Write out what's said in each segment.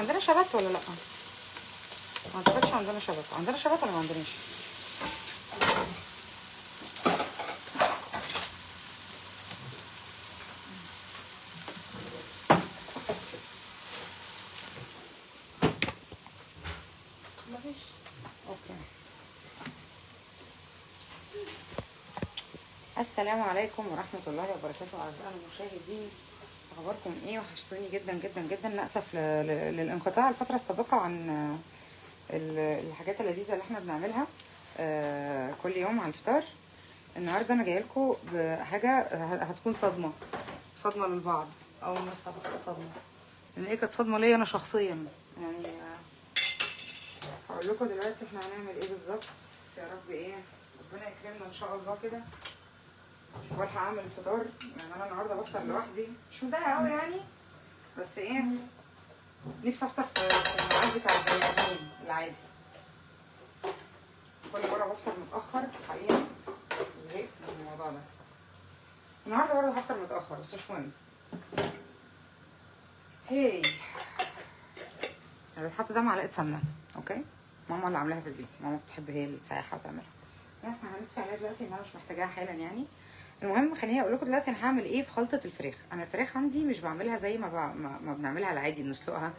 عندنا شبت ولا لا؟ ما اعتقدش عندنا شبت. عندنا شبت ولا ما عندناش؟ مفيش. اوكي. السلام عليكم ورحمه الله وبركاته اعزائي المشاهدين. اخباركم ايه؟ وحشتوني جدا جدا جدا. ناسف للانقطاع الفتره السابقه عن الحاجات اللذيذه اللي احنا بنعملها كل يوم على الفطار. النهارده انا جايه لكم بحاجه هتكون صدمه للبعض، او الناس هتبقى صدمه، لان هي كانت صدمه ليا انا شخصيا. يعني هقول لكم دلوقتي احنا هنعمل ايه بالظبط. بس يا رب ايه ربنا يكرمنا ان شاء الله كده والحق اعمل الفطار. يعني انا النهارده بفطر لوحدي، مش مضايقه قوي يعني، بس ايه نفسي افطر في الميعاد بتاع البني ادمين العادي. كل مره بفطر متاخر حقيقي، زهقت من الموضوع ده. النهارده برضه هفطر متاخر بس مش مهم. هي بتحط ده معلقه سمنه، اوكي؟ ماما اللي عاملاها في البيت، ماما بتحب هي اللي تسيحها وتعملها. احنا هندفع عليها دلوقتي ان انا مش محتاجاها حالا يعني. المهم خليني اقول لكم دلوقتي انا هعمل ايه في خلطه الفراخ. انا الفراخ عندي مش بعملها زي ما بنعملها العادي، بنسلقها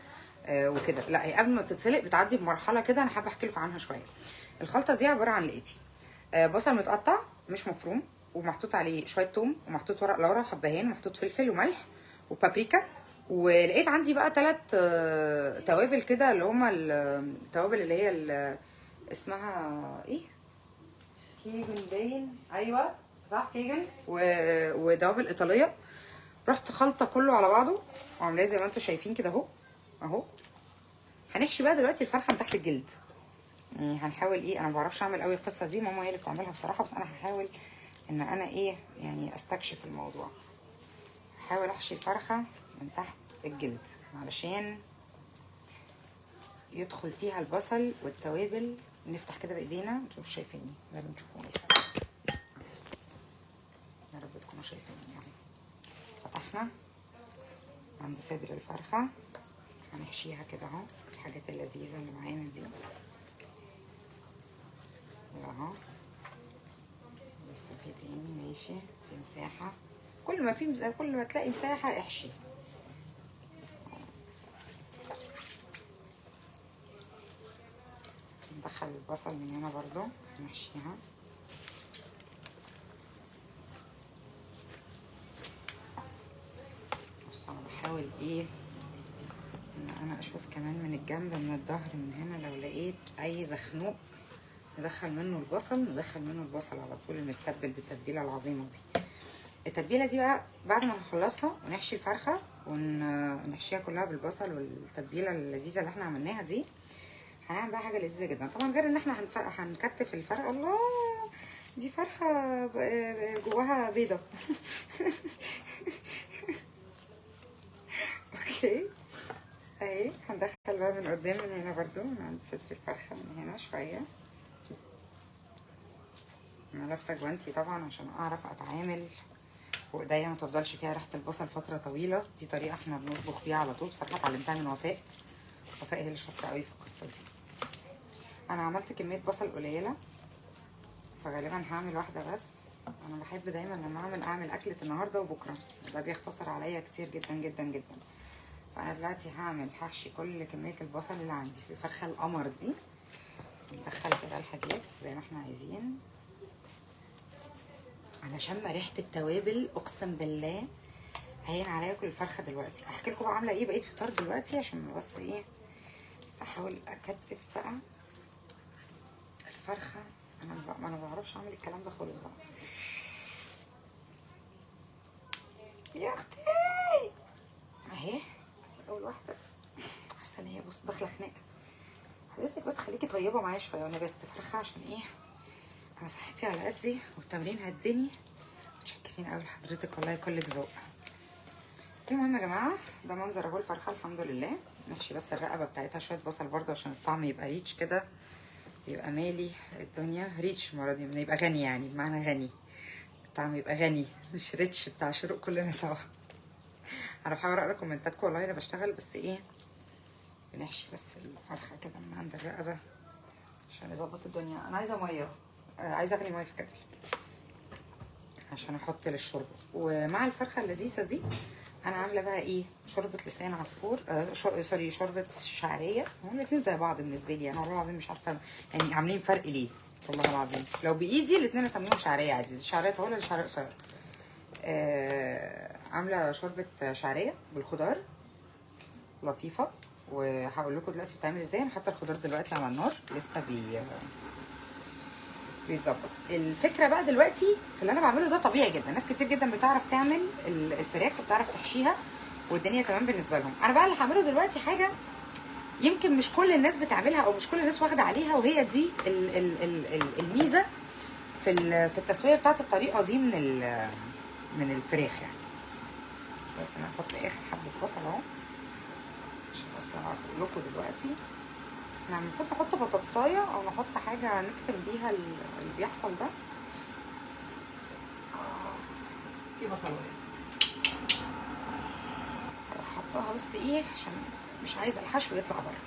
وكده. لا، هي قبل ما تتسلق بتعدي بمرحله كده انا حابه احكي لكم عنها شويه. الخلطه دي عباره عن لقيتي بصل متقطع مش مفروم، ومحطوط عليه شويه توم، ومحطوط ورق لورا حبهان، ومحطوط فلفل وملح وبابريكا. ولقيت عندي بقى 3 توابل كده، اللي هما التوابل اللي هي اسمها ايه، كيجن باين، ايوه صح كيجن، ودوابل ايطاليه. رحت خلطه كله على بعضه وعاملاه زي ما انتم شايفين كده اهو. هنحشي بقى دلوقتي الفرخه من تحت الجلد. يعني هنحاول ايه، انا ما بعرفش اعمل قوي القصه دي، ماما هي اللي بتعملها بصراحه، بس انا هحاول ان انا ايه يعني استكشف الموضوع. هحاول احشي الفرخه من تحت الجلد علشان يدخل فيها البصل والتوابل. نفتح كده بايدينا، انتوا مش شايفيني، لازم تشوفوني. يا رب تكونوا شايفيني. يعني فتحنا عند صدر الفرخه، هنحشيها كده اهو. الحاجات اللذيذه اللي معانا دي اهو. لسه في تاني ماشي، في مساحه. كل ما تلاقي مساحه احشي. ندخل البصل من هنا برضو نحشيها. بص انا بحاول ايه ان انا اشوف كمان من الجنب من الظهر من هنا، لو لقيت اي زخنوق ندخل منه البصل على طول، المتبل بالتتبيله العظيمه دي. التتبيله دي بقى بعد ما نخلصها ونحشي الفرخه ونحشيها كلها بالبصل والتتبيله اللذيذه اللي احنا عملناها دي، هنعمل بقى حاجه لذيذه جدا طبعا، غير ان احنا هنكتف الفرخه. الله، دي فرخه جواها بيضه. اوكي اهي. هندخل بقى من قدام من هنا برضو، من عند صدر الفرخه من هنا شويه. انا لابسه جوانتي طبعا عشان اعرف اتعامل وايديا ما تفضلش فيها ريحه البصل فتره طويله. دي طريقه احنا بنطبخ بيها على طول، بصراحه اتعلمتها من وفاء هي اللي شاطره قوي في القصه دي. انا عملت كميه بصل قليله، فغالبا هعمل واحده بس. انا بحب دايما لما اعمل اكله النهارده وبكره، ده بيختصر عليا كتير جدا جدا جدا. فانا دلوقتي هحشي كل كميه البصل اللي عندي في الفرخه القمر دي. ندخل كده الحاجات زي ما احنا عايزين. انا شامه ريحه التوابل اقسم بالله هين عليا كل الفرخه. دلوقتي احكي لكم بقى عامله ايه بقيه فطار دلوقتي، عشان بس ايه، بس احاول اكتف بقى الفرخه. انا ما بعرفش اعمل الكلام ده خالص بقى. يا اختي اهي، بس اول واحده حاسه ان هي بص داخله خناقه. حضرتك بس خليكي طيبه معايا شويه وانا بس فرخه، عشان ايه انا صحتي على قدي والتمرين هدني. متشكرين قوي لحضرتك والله، كلك ذوق. المهم يا جماعه ده منظر اهو الفرخه الحمد لله. نحشي بس الرقبه بتاعتها شويه بصل برده عشان الطعم يبقى ريتش كده، يبقى مالي الدنيا. ريتش المره دي يبقى غني، يعني بمعنى غني، الطعم يبقى غني مش ريتش بتاع شروق كلنا سوا. انا بحاول اقرا كومنتاتكم والله انا بشتغل، بس ايه بنحشي بس الفرخه كده من عند الرقبه عشان نظبط الدنيا. انا عايزه ميه، عايزه اغلي ميه في الكتل عشان احط للشوربه. ومع الفرخه اللذيذه دي انا عامله بقى ايه، شوربه لسان عصفور، سوري، شوربه شعريه. هما الاتنين زي بعض بالنسبه لي، انا والله العظيم مش عارفه يعني عاملين فرق ليه، والله العظيم. لو بايدي الاتنين اسميهم شعريه عادي، بس شعريه طويله ولا شعريه قصيره. عامله شوربه شعريه بالخضار لطيفه، وهقول لكم دلوقتي بتعمل ازاي. انا حاطه الخضار دلوقتي على النار لسه بيتظبط. الفكره بقى دلوقتي في اللي انا بعمله ده طبيعي جدا، ناس كتير جدا بتعرف تعمل الفراخ وبتعرف تحشيها والدنيا تمام بالنسبه لهم. انا بقى اللي هعمله دلوقتي حاجه يمكن مش كل الناس بتعملها او مش كل الناس واخده عليها، وهي دي الميزه في التسويه بتاعت الطريقه دي من الفراخ يعني. بس انا هحط اخر حبه بصل اهو عشان بس اعرف اقول لكم دلوقتي. احنا المفروض نحط بطاطسايه او نحط حاجه نكتم بيها اللي بيحصل ده. في بصلايه هحطها بس ايه عشان مش عايزه الحشو يطلع بره.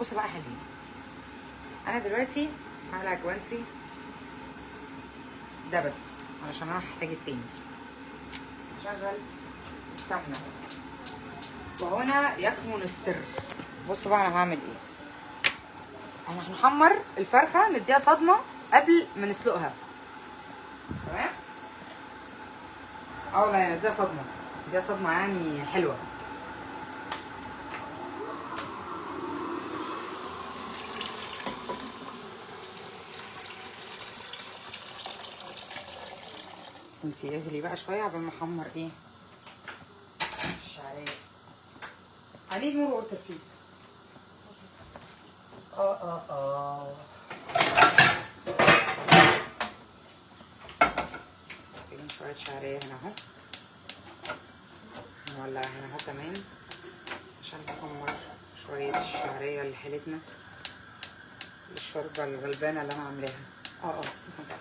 بصوا بقى حلوين، انا دلوقتي على جوانتي ده بس علشان انا هحتاج التاني. هشغل السمنه وهنا يكمن السر. بصوا بقى انا هعمل ايه. احنا هنحمر الفرخه نديها صدمه قبل ما نسلقها، تمام؟ لا يعني نديها صدمه يعني حلوه. انتي اغلي بقى شويه قبل ما احمر ايه الشعريه. عليه نور ووتر بليز. محتاجين شويه شعريه هنا اهو، نولع هنا اهو كمان عشان نحمر شويه الشعريه اللي حلتنا الشوربه الغلبانه اللي انا عاملاها. بس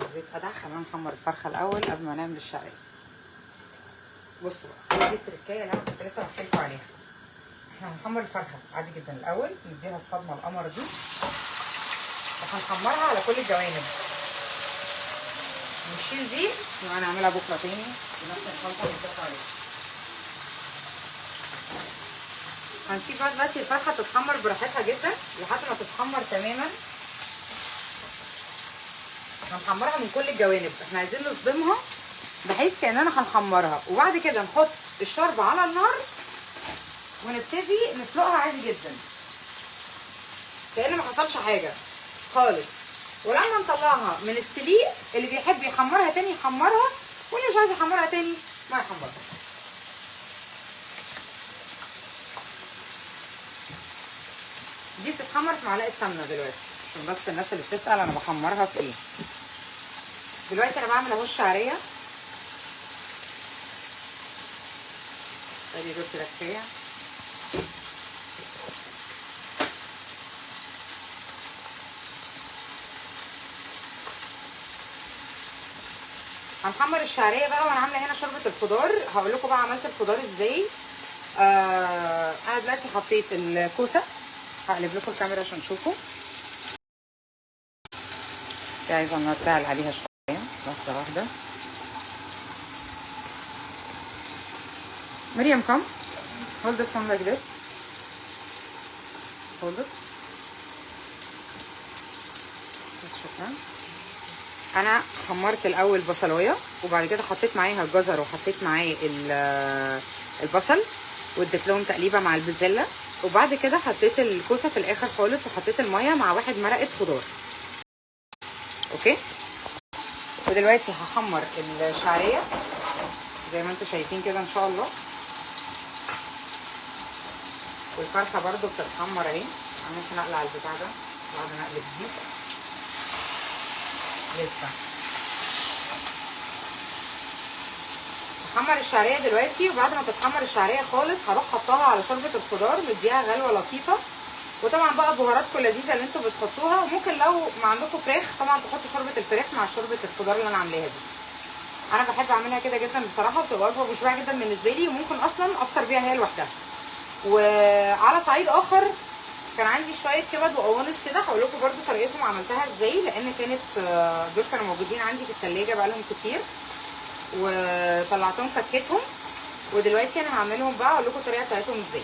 الزيت قدح. خلينا نحمر الفرخه الاول قبل ما نعمل الشعريه. بصوا بقى دي التركايه اللي انا كنت لسه بحكي لكم عليها. احنا هنحمر الفرخه عادي جدا الاول، نديها الصدمه القمر دي وهنحمرها على كل الجوانب. نشيل دي وهنعملها بكره تاني بنفس الخلطه اللي بنحط عليها. هنسيب بقى دلوقتي الفرخه تتحمر براحتها جدا لحد ما تتحمر تماما. هنحمرها من كل الجوانب، احنا عايزين نصدمها بحيث كاننا هنحمرها، وبعد كده نحط الشوربه على النار ونبتدي نسلقها عادي جدا كأن ما حصلش حاجه خالص. ولما نطلعها من السليق اللي بيحب يحمرها تاني يحمرها، واللي مش عايز يحمرها تاني ما يحمرها. دي بتتحمر في معلقه سمنه دلوقتي عشان بس الناس اللي بتسال انا بحمرها في ايه. دلوقتي انا بعمل اهو الشعريه. ادي دول كده كفايه. هنحمر الشعريه بقى وانا عامله هنا شوربه الخضار. هقول لكم بقى عملت الخضار ازاي. انا دلوقتي حطيت الكوسه، هقلب لكم الكاميرا عشان تشوفوا. عايزه نطلع عليها شويه واحده واحده. مريم come hold this one like this. hold it. بس شكرا. انا حمرت الاول بصلايه وبعد كده حطيت معاها الجزر وحطيت معاه البصل واديت لهم تقليبه مع البسله، وبعد كده حطيت الكوسه في الاخر خالص وحطيت الميه مع 1 مرقه خضار. اوكي. ودلوقتي هحمر الشعريه زي ما انتم شايفين كده ان شاء الله، والفرخه برده بتتحمر اهي. انا ممكن اقلع البتاع ده بعد ما اقلب دي لسه. هحمر الشعريه دلوقتي، وبعد ما تتحمر الشعريه خالص هروح حطها على شوربه الخضار مديها غلوه لطيفه وطبعا بقى بهاراتكم اللذيذه اللي انتوا بتحطوها، وممكن لو ما عندكم فراخ طبعا تحطوا شوربه الفراخ مع شوربه الخضار اللي انا عاملاها دي. انا بحب اعملها كده جدا بصراحه، بتبقى وجبه مشبعه جدا بالنسبه لي، وممكن اصلا افطر بيها هي لوحدها. وعلى صعيد اخر كان عندي شويه كبد وقوانص كده، هقول لكم برده طريقتهم عملتها ازاي، لان كانت دول كانوا موجودين عندي في الثلاجه بقالهم كتير وطلعتهم فكيتهم، ودلوقتي انا هعملهم بقى اقول لكم الطريقه بتاعتهم ازاي.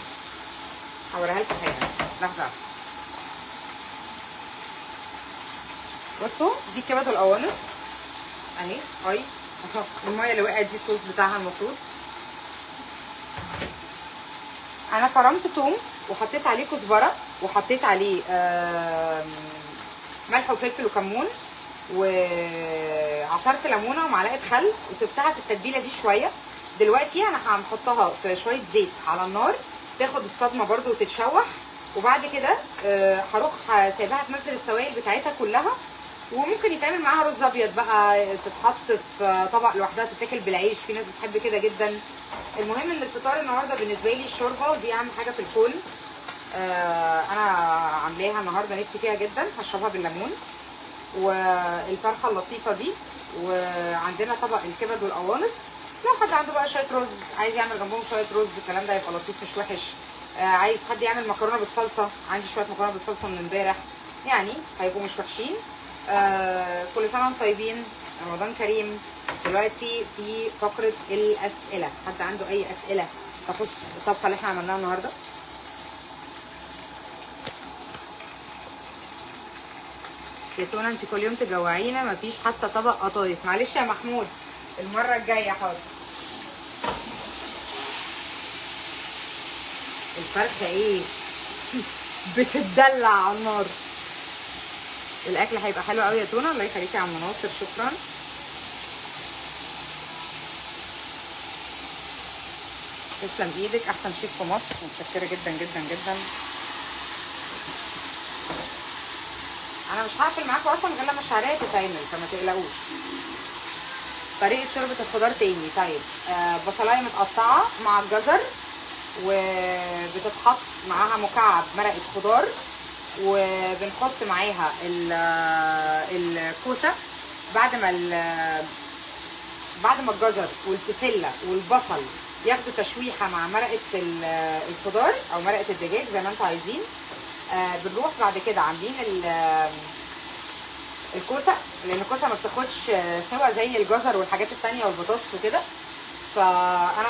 هوريها لكم حالا لحظه. بصوا دي الكبد والقوانص اهي. الميه اللي وقعت دي الصوص بتاعها المفروض. انا فرمت توم وحطيت عليه كزبره وحطيت عليه ملح وفلفل وكمون وعصرت ليمونه ومعلقه خل وسبتها في التتبيله دي شويه. دلوقتي انا هنحطها في شويه زيت على النار تاخد الصدمه برده وتتشوح، وبعد كده هروح سايباها تنزل السوائل بتاعتها كلها. وممكن يتعمل معاها رز ابيض بقى، تتحط في طبق لوحدها تتاكل بالعيش، في ناس بتحب كده جدا. المهم ان الفطار النهارده بالنسبه لي الشوربه، ودي اهم حاجه في الكون. انا عاملاها النهارده نفسي فيها جدا، هشربها بالليمون والفرخه اللطيفه دي، وعندنا طبق الكبد والقوانص. لو حد عنده بقى شويه رز عايز يعمل جنبهم شويه رز، الكلام ده يبقى لطيف مش وحش. عايز حد يعمل مكرونه بالصلصه، عندي شويه مكرونه بالصلصه من امبارح يعني هيبقوا مش وحشين. كل سنه وانتم طيبين، رمضان كريم. دلوقتي في فقره الاسئله، حد عنده اي اسئله تخص الطبخه اللي احنا عملناها النهارده؟ يا تونة انت كل يوم تجوعينا، مفيش حتى طبق قطايف. معلش يا محمود المره الجايه حاضر. الفرخه ايه بتتدلع على النار. الاكل هيبقى حلو قوي يا تونه، الله يخليكي يا عم ناصر، شكرا. تسلم ايدك، احسن شيف في مصر، متشكره جدا جدا جدا. انا مش هقفل معاكم اصلا غير لما الشعريه تتعمل، فما تقلقوش. طريقه شوربه الخضار تاني. طيب بصلايه متقطعه مع الجزر، وبتتحط معاها مكعب مرقه خضار، وبنحط معاها الكوسه. بعد ما الجزر والبسله والبصل ياخدوا تشويحه مع مرقه الخضار او مرقه الدجاج زي ما انتم عايزين، بنروح بعد كده عاملين الكوسه، لان الكوسه ما بتاخدش سوا زي الجزر والحاجات التانية والبطاطس وكده. فانا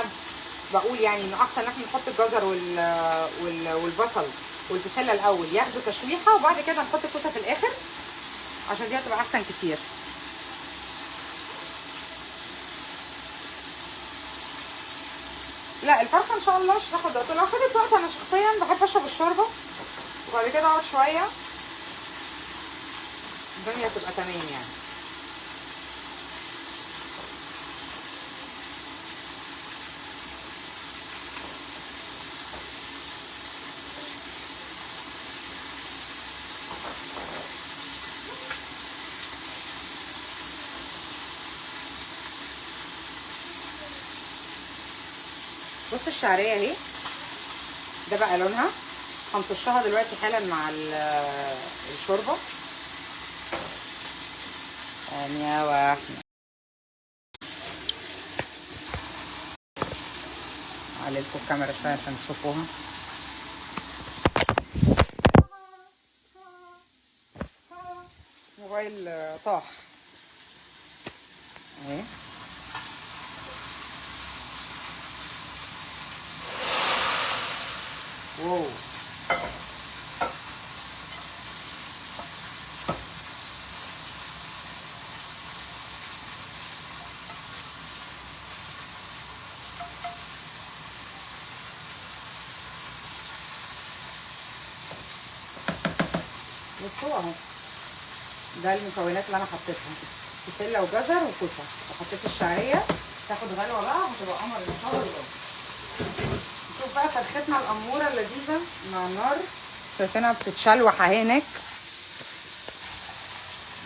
بقول يعني انه احسن ان احنا نحط الجزر والبصل والبسله الاول ياخدوا تشويحه، وبعد كده نحط الكوسه في الاخر عشان دي هتبقى احسن كتير. لا الفرخه ان شاء الله مش هاخد وقت، لو خدت وقت انا شخصيا بحب اشرب الشوربه وبعد كده اقعد شويه الدنيا تبقى تمام يعني. بص الشعريه اهي، ده بقى لونها. هنطشها دلوقتي حالا مع الشوربه. ثانيه واحده، اعلي لكم الكاميرا شويه عشان تشوفوها. موبايل طاح اهي. واو بصوا اهو، ده المكونات اللي انا حطيتها، بسله وجزر وكوسه، وحطيت الشعريه تاخد غلوه بقى وهتبقى قمر ان شاء الله. شوف بقى فرختنا الاموره اللذيذه مع النار، شايفينها بتتشلوح اهي هناك.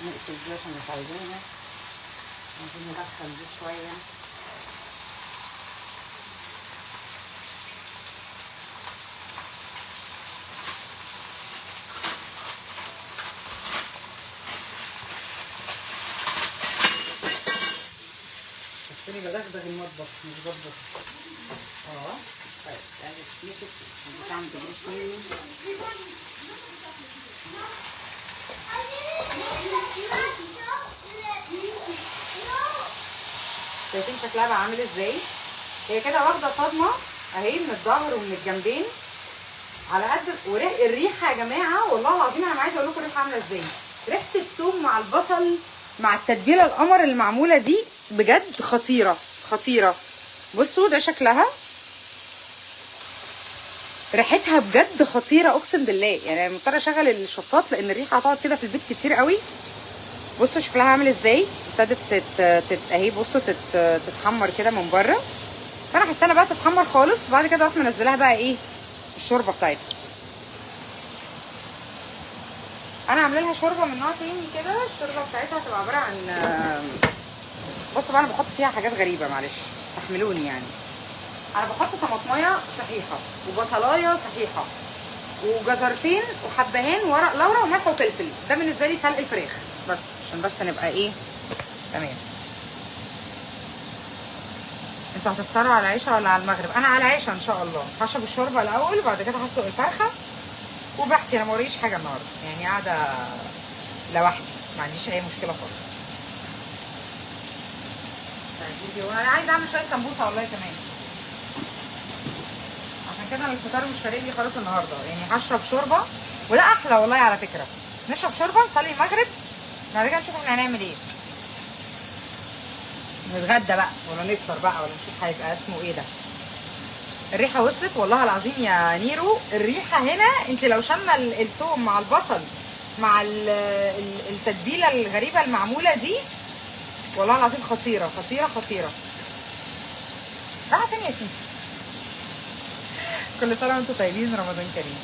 نقفل دي عشان مش عايزينها، عايزين ندخل دي شويه. تاني بدغدغ المطبخ مش بطبخ. طيب تعالي تمسك البتاع ما تجريش مني. شايفين شكلها بقى عامل ازاي؟ هي كده واخده صدمه اهي من الظهر ومن الجنبين على قد الريحه يا جماعه. والله العظيم انا عايزه اقول لكم الريحه عامله ازاي. ريحه الثوم مع البصل مع التتبيله القمر اللي معموله دي بجد خطيره خطيره. بصوا ده شكلها، ريحتها بجد خطيره اقسم بالله. يعني انا مضطره اشغل الشطاط لان الريحه هتقعد كده في البيت كتير قوي. بصوا شكلها عامل ازاي. ابتدت اهي بصوا تتحمر كده من بره. فانا هستنى بقى تتحمر خالص وبعد كده اروح منزلها بقى ايه الشوربه بتاعتها. انا عامله لها شوربه من نوع تاني كده. الشوربه بتاعتها هتبقى عباره عن بصوا بقى انا بحط فيها حاجات غريبه معلش استحملوني يعني. انا بحط طماطمايه صحيحه وبصلايه صحيحه وجزرتين وحبهان ورق لورا وملح وفلفل. ده بالنسبه لي سلق الفراخ بس عشان بس نبقى ايه تمام. انتوا هتفطروا على العشاء ولا على المغرب؟ انا على العشاء ان شاء الله. هشرب الشوربه الاول وبعد كده هسلق الفرخه وبحتي. انا موريش حاجه النهارده يعني قاعده لوحدي ما عنديش اي مشكله خالص. وانا عايزه اعمل شويه سمبوسه والله كمان. عشان كده الفطار مش فارق لي خالص النهارده. يعني هشرب شوربه وده احلى والله على فكره. نشرب شوربه نصلي المغرب بعد كده نشوف احنا هنعمل ايه. نتغدى بقى ولا نفطر بقى ولا نشوف هيبقى اسمه ايه ده. الريحه وصلت والله العظيم يا نيرو. الريحه هنا انت لو شامه الثوم مع البصل مع التتبيله الغريبه المعموله دي والله العظيم خطيره خطيره خطيره. راحه فين يا سيدي؟ كل سنه وانتم طيبين، رمضان كريم.